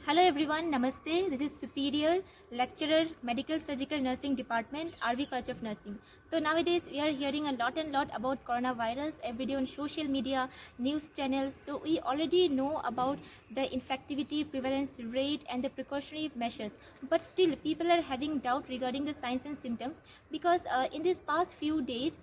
Hello everyone, Namaste. This is Superior Lecturer, Medical Surgical Nursing Department, RV College of Nursing. So nowadays we are hearing a lot about coronavirus every day on social media, news channels. So we already know about the infectivity, prevalence rate and the precautionary measures. But still people are having doubt regarding the signs and symptoms because in these past few days,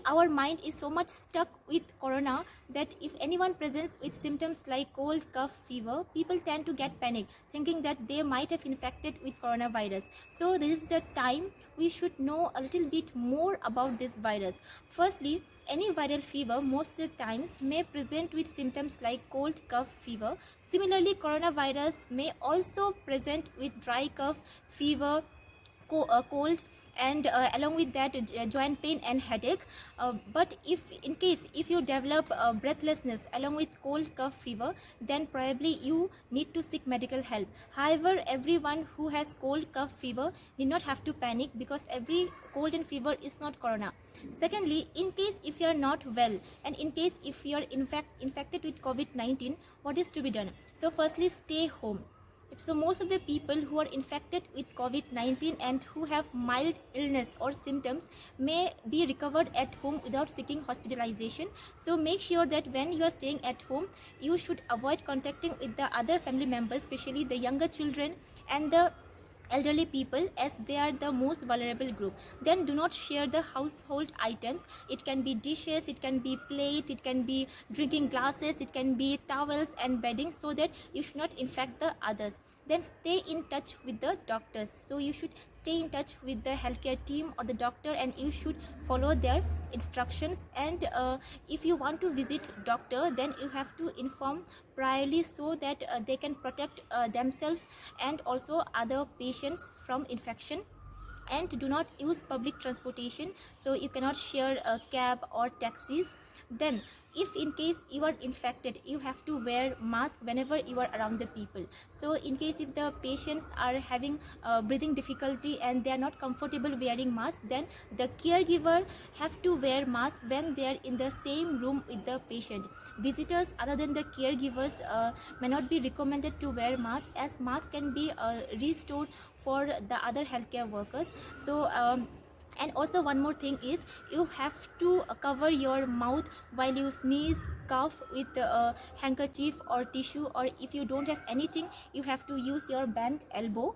our mind is so much stuck with corona that if anyone presents with symptoms like cold, cough, fever, people tend to get panic thinking that they might have infected with coronavirus. So this is the time we should know a little bit more about this virus. Firstly, any viral fever most of the times may present with symptoms like cold, cough, fever. Similarly, coronavirus may also present with dry cough, fever, cold, and along with that joint pain and headache. But if you develop breathlessness along with cold, cough, fever, then probably you need to seek medical help. However, everyone who has cold, cough, fever need not have to panic because every cold and fever is not corona. Secondly, in case if you are not well and in case if you are infected with COVID-19, what is to be done? So firstly, stay home. So most of the people who are infected with COVID-19 and who have mild illness or symptoms may be recovered at home without seeking hospitalization. So make sure that when you are staying at home, you should avoid contacting with the other family members, especially the younger children and the elderly people, as they are the most vulnerable group. Then do not share the household items. It can be dishes, it can be plate, it can be drinking glasses, it can be towels and bedding, so that you should not infect the others. Then stay in touch with the doctors. So you should stay in touch with the healthcare team or the doctor and you should follow their instructions. And if you want to visit doctor, then you have to inform priorly so that they can protect themselves and also other patients from infection. And do not use public transportation, so you cannot share a cab or taxis. Then if in case you are infected, you have to wear mask whenever you are around the people. So in case if the patients are having breathing difficulty and they are not comfortable wearing mask, then the caregiver have to wear mask when they are in the same room with the patient. Visitors other than the caregivers may not be recommended to wear mask, as mask can be restored for the other healthcare workers. So and also one more thing is, you have to cover your mouth while you sneeze, cough with a handkerchief or tissue, or if you don't have anything, you have to use your bent elbow.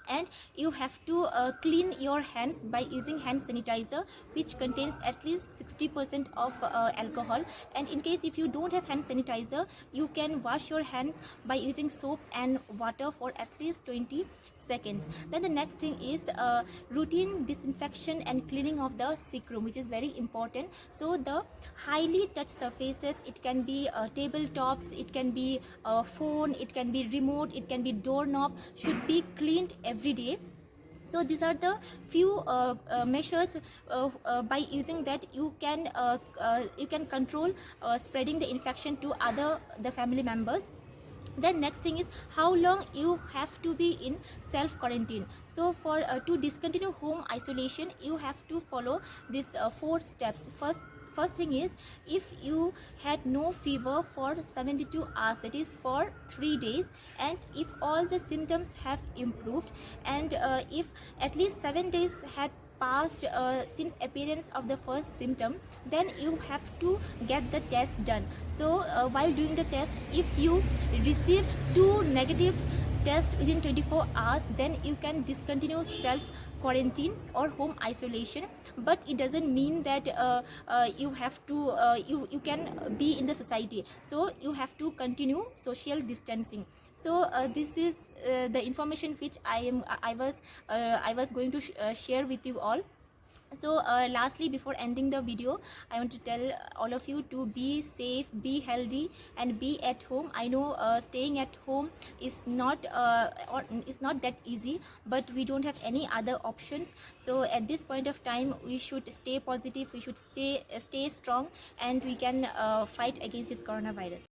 And you have to clean your hands by using hand sanitizer, which contains at least 60% of alcohol. And in case if you don't have hand sanitizer, you can wash your hands by using soap and water for at least 20 seconds. Then the next thing is routine disinfection and cleaning of the sick room, which is very important. So the highly touched surfaces, it can be tabletops, it can be phone, it can be remote, it can be doorknob, should be cleaned every day. So these are the few measures by using that you can control spreading the infection to the family members. Then next thing is how long you have to be in self quarantine. So for to discontinue home isolation, you have to follow these 4 steps. First thing is, if you had no fever for 72 hours, that is for 3 days, and if all the symptoms have improved, and if at least 7 days had passed since appearance of the first symptom, then you have to get the test done. So while doing the test, if you receive 2 negative tests within 24 hours, then you can discontinue self quarantine or home isolation. But it doesn't mean that you have to you can be in the society, so you have to continue social distancing. So this is the information which I was going to share with you all. So lastly, before ending the video, I want to tell all of you to be safe, be healthy and be at home. I know staying at home is not that easy, but we don't have any other options. So at this point of time, we should stay positive, we should stay strong, and we can fight against this coronavirus.